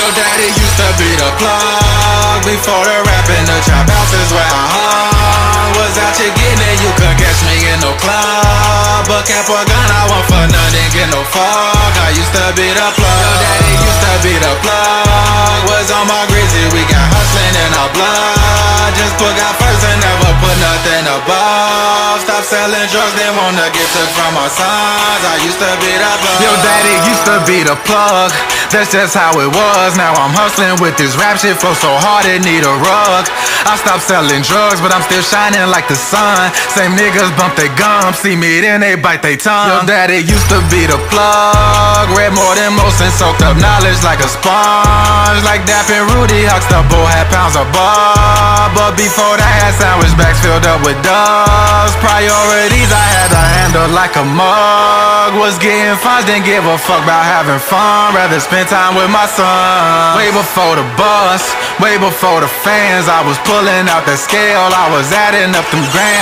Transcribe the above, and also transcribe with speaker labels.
Speaker 1: Your daddy used to be the plug before the rap and the trap house is where I hung. Was out here getting it, you couldn't catch me in no club. But cap or gun, I want for nothing, get no fuck. I used to be the plug. Your daddy used to be the plug. Was on my grizzly, we got hustling in our blood. Just put God first and never put nothing above. Stop selling drugs, they wanna get took from our sons. I used to be the plug. Your daddy used to be the plug. That's just how it was. Now I'm hustling with this rap shit, flow so hard it need a rug. I stopped selling drugs, but I'm still shining like the sun. Same niggas bump their gums, see me then they bite their tongue. Your daddy used to be the plug. Read more than most and soaked up knowledge like a sponge. Like Dap and Rudy, Huxta boy had pounds of bar. But before that had sandwich bags filled up with dubs. Priorities I had to handle like a mug. Was getting funds, didn't give a fuck about having fun. Rather spend time with my son. Way before the bus, way before the fans, I was pulling out the scale, I was adding up them grams.